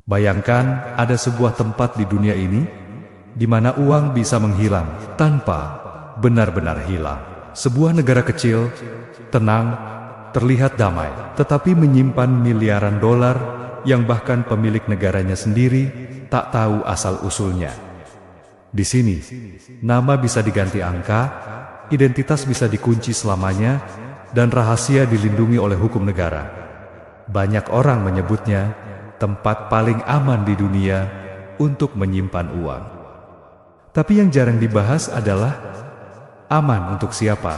Bayangkan ada sebuah tempat di dunia ini di mana uang bisa menghilang tanpa benar-benar hilang. Sebuah negara kecil, tenang, terlihat damai, tetapi menyimpan miliaran dolar yang bahkan pemilik negaranya sendiri tak tahu asal-usulnya. Di sini, nama bisa diganti angka, identitas bisa dikunci selamanya, dan rahasia dilindungi oleh hukum negara. Banyak orang menyebutnya tempat paling aman di dunia untuk menyimpan uang. Tapi yang jarang dibahas adalah aman untuk siapa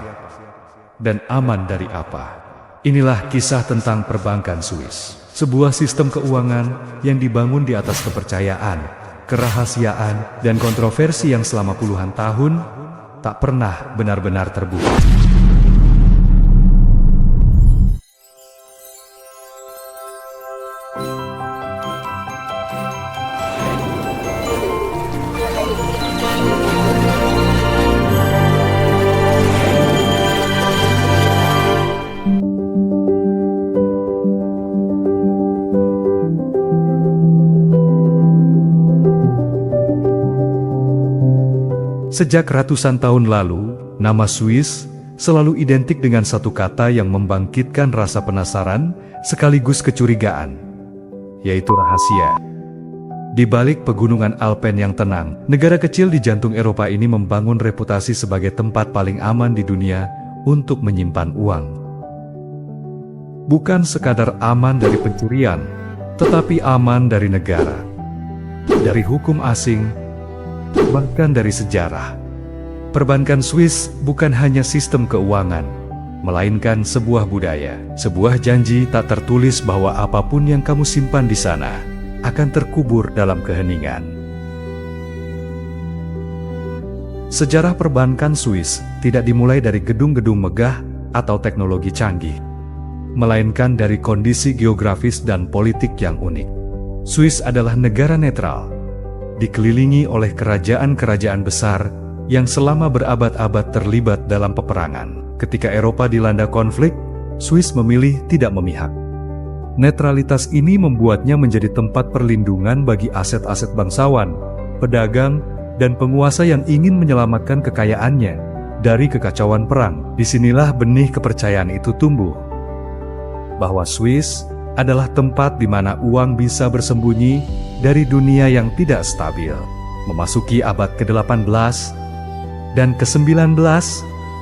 dan aman dari apa. Inilah kisah tentang perbankan Swiss, sebuah sistem keuangan yang dibangun di atas kepercayaan, kerahasiaan, dan kontroversi yang selama puluhan tahun tak pernah benar-benar terbukti. Sejak ratusan tahun lalu, nama Swiss selalu identik dengan satu kata yang membangkitkan rasa penasaran sekaligus kecurigaan, yaitu rahasia. Di balik pegunungan Alpen yang tenang, negara kecil di jantung Eropa ini membangun reputasi sebagai tempat paling aman di dunia untuk menyimpan uang. Bukan sekadar aman dari pencurian, tetapi aman dari negara, dari hukum asing, bahkan dari sejarah. Perbankan Swiss bukan hanya sistem keuangan, melainkan sebuah budaya, sebuah janji tak tertulis bahwa apapun yang kamu simpan di sana akan terkubur dalam keheningan. Sejarah perbankan Swiss tidak dimulai dari gedung-gedung megah atau teknologi canggih, melainkan dari kondisi geografis dan politik yang unik. Swiss adalah negara netral, dikelilingi oleh kerajaan-kerajaan besar yang selama berabad-abad terlibat dalam peperangan. Ketika Eropa dilanda konflik, Swiss memilih tidak memihak. Netralitas ini membuatnya menjadi tempat perlindungan bagi aset-aset bangsawan, pedagang, dan penguasa yang ingin menyelamatkan kekayaannya dari kekacauan perang. Disinilah benih kepercayaan itu tumbuh, bahwa Swiss adalah tempat di mana uang bisa bersembunyi dari dunia yang tidak stabil. Memasuki abad ke-18 dan ke-19,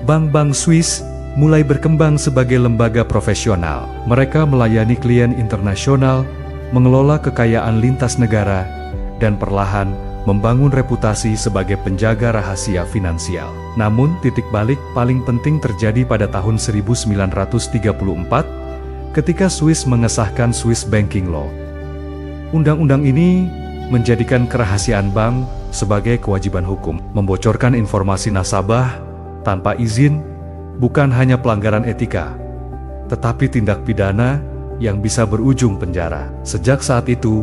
bank-bank Swiss mulai berkembang sebagai lembaga profesional. Mereka melayani klien internasional, mengelola kekayaan lintas negara, dan perlahan membangun reputasi sebagai penjaga rahasia finansial. Namun, titik balik paling penting terjadi pada tahun 1934, ketika Swiss mengesahkan Swiss Banking Law. Undang-undang ini menjadikan kerahasiaan bank sebagai kewajiban hukum. Membocorkan informasi nasabah tanpa izin bukan hanya pelanggaran etika, tetapi tindak pidana yang bisa berujung penjara. Sejak saat itu,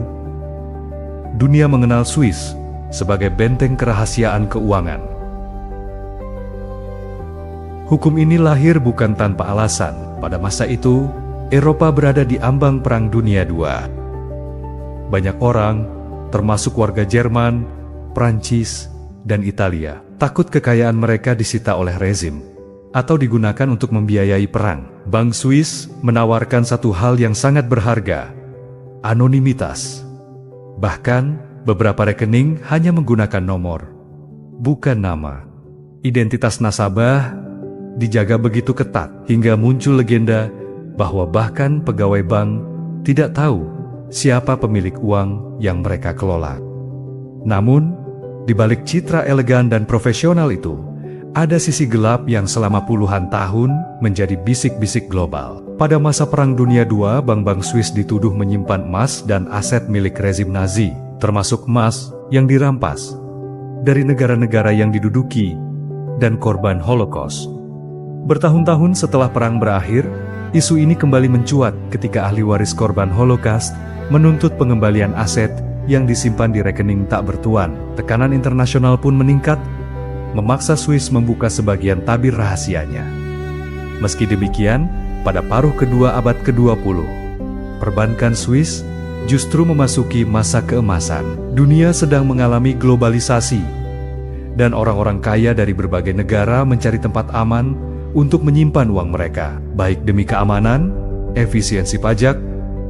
dunia mengenal Swiss sebagai benteng kerahasiaan keuangan. Hukum ini lahir bukan tanpa alasan. Pada masa itu, Eropa berada di ambang Perang Dunia II. Banyak orang, termasuk warga Jerman, Prancis, dan Italia, takut kekayaan mereka disita oleh rezim atau digunakan untuk membiayai perang. Bank Swiss menawarkan satu hal yang sangat berharga: anonimitas. Bahkan, beberapa rekening hanya menggunakan nomor, bukan nama. Identitas nasabah dijaga begitu ketat, hingga muncul legenda bahwa bahkan pegawai bank tidak tahu siapa pemilik uang yang mereka kelola. Namun, di balik citra elegan dan profesional itu, ada sisi gelap yang selama puluhan tahun menjadi bisik-bisik global. Pada masa Perang Dunia II, bank-bank Swiss dituduh menyimpan emas dan aset milik rezim Nazi, termasuk emas yang dirampas dari negara-negara yang diduduki dan korban Holocaust. Bertahun-tahun setelah perang berakhir, isu ini kembali mencuat ketika ahli waris korban Holocaust menuntut pengembalian aset yang disimpan di rekening tak bertuan. Tekanan internasional pun meningkat, memaksa Swiss membuka sebagian tabir rahasianya. Meski demikian, pada paruh kedua abad ke-20, perbankan Swiss justru memasuki masa keemasan. Dunia sedang mengalami globalisasi, dan orang-orang kaya dari berbagai negara mencari tempat aman untuk menyimpan uang mereka, baik demi keamanan, efisiensi pajak,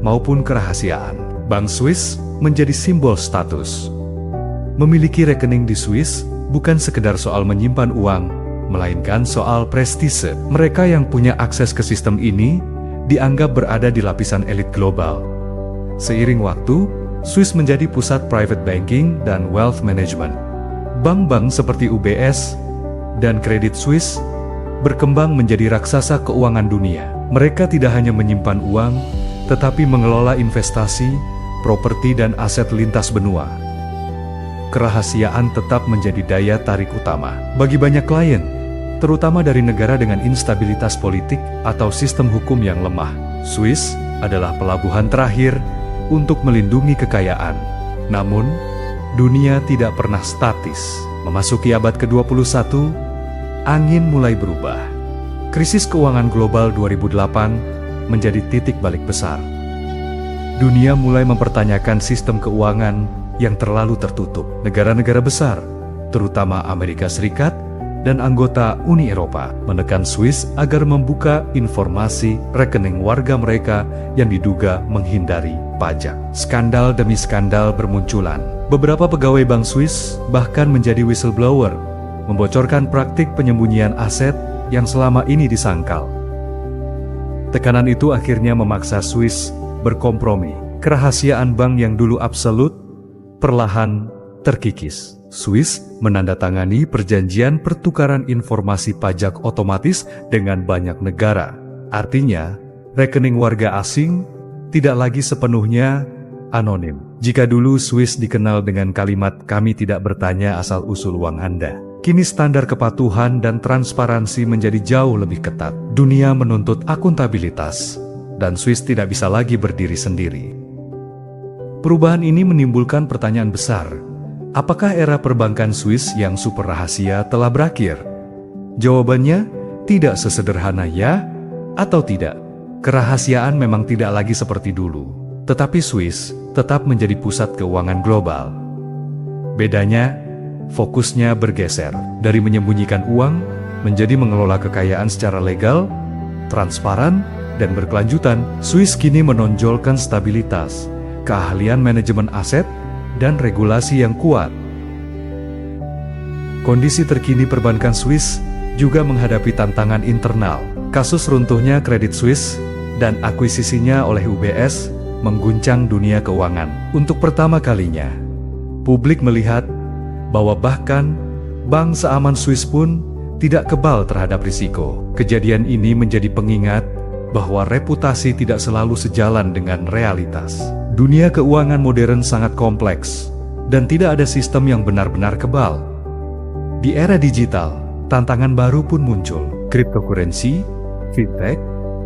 maupun kerahasiaan. Bank Swiss menjadi simbol status. Memiliki rekening di Swiss bukan sekedar soal menyimpan uang, melainkan soal prestise. Mereka yang punya akses ke sistem ini dianggap berada di lapisan elit global. Seiring waktu, Swiss menjadi pusat private banking dan wealth management. Bank-bank seperti UBS dan Credit Suisse berkembang menjadi raksasa keuangan dunia. Mereka tidak hanya menyimpan uang, tetapi mengelola investasi, properti dan aset lintas benua. Kerahasiaan tetap menjadi daya tarik utama bagi banyak klien, terutama dari negara dengan instabilitas politik atau sistem hukum yang lemah. Swiss adalah pelabuhan terakhir untuk melindungi kekayaan. Namun, dunia tidak pernah statis. Memasuki abad ke-21, angin mulai berubah. Krisis keuangan global 2008 menjadi titik balik besar. Dunia mulai mempertanyakan sistem keuangan yang terlalu tertutup. Negara-negara besar, terutama Amerika Serikat dan anggota Uni Eropa, menekan Swiss agar membuka informasi rekening warga mereka yang diduga menghindari pajak. Skandal demi skandal bermunculan. Beberapa pegawai Bank Swiss bahkan menjadi whistleblower, membocorkan praktik penyembunyian aset yang selama ini disangkal. Tekanan itu akhirnya memaksa Swiss berkompromi. Kerahasiaan bank yang dulu absolut perlahan terkikis. Swiss menandatangani perjanjian pertukaran informasi pajak otomatis dengan banyak negara. Artinya, rekening warga asing tidak lagi sepenuhnya anonim. Jika dulu Swiss dikenal dengan kalimat "kami tidak bertanya asal-usul uang Anda", kini standar kepatuhan dan transparansi menjadi jauh lebih ketat. Dunia menuntut akuntabilitas, dan Swiss tidak bisa lagi berdiri sendiri. Perubahan ini menimbulkan pertanyaan besar. Apakah era perbankan Swiss yang super rahasia telah berakhir? Jawabannya, tidak sesederhana ya atau tidak. Kerahasiaan memang tidak lagi seperti dulu, tetapi Swiss tetap menjadi pusat keuangan global. Bedanya, fokusnya bergeser dari menyembunyikan uang menjadi mengelola kekayaan secara legal, transparan, dan berkelanjutan. Swiss kini menonjolkan stabilitas, keahlian manajemen aset, dan regulasi yang kuat. Kondisi terkini perbankan Swiss juga menghadapi tantangan internal. Kasus runtuhnya Credit Suisse dan akuisisinya oleh UBS mengguncang dunia keuangan. Untuk pertama kalinya, publik melihat bahwa bahkan bank seaman Swiss pun tidak kebal terhadap risiko. Kejadian ini menjadi pengingat bahwa reputasi tidak selalu sejalan dengan realitas. Dunia keuangan modern sangat kompleks, dan tidak ada sistem yang benar-benar kebal. Di era digital, tantangan baru pun muncul. Cryptocurrency, fintech,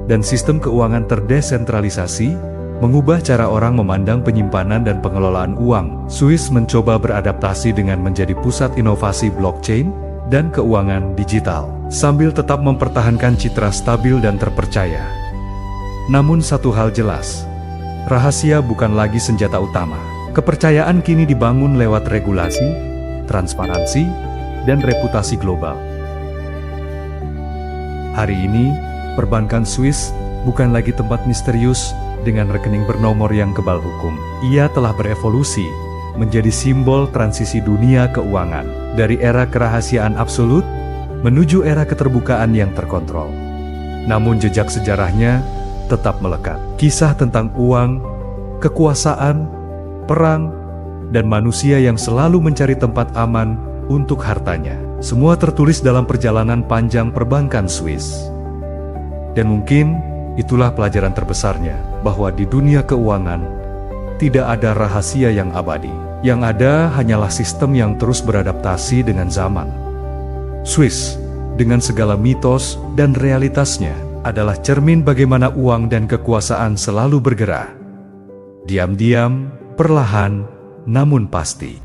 dan sistem keuangan terdesentralisasi mengubah cara orang memandang penyimpanan dan pengelolaan uang. Swiss mencoba beradaptasi dengan menjadi pusat inovasi blockchain dan keuangan digital, sambil tetap mempertahankan citra stabil dan terpercaya. Namun satu hal jelas, rahasia bukan lagi senjata utama. Kepercayaan kini dibangun lewat regulasi, transparansi, dan reputasi global. Hari ini, perbankan Swiss bukan lagi tempat misterius dengan rekening bernomor yang kebal hukum. Ia telah berevolusi menjadi simbol transisi dunia keuangan, dari era kerahasiaan absolut menuju era keterbukaan yang terkontrol. Namun jejak sejarahnya tetap melekat. Kisah tentang uang, kekuasaan, perang, dan manusia yang selalu mencari tempat aman untuk hartanya. Semua tertulis dalam perjalanan panjang perbankan Swiss. Dan mungkin itulah pelajaran terbesarnya, bahwa di dunia keuangan tidak ada rahasia yang abadi. Yang ada hanyalah sistem yang terus beradaptasi dengan zaman. Swiss, dengan segala mitos dan realitasnya, adalah cermin bagaimana uang dan kekuasaan selalu bergerak. Diam-diam, perlahan, namun pasti.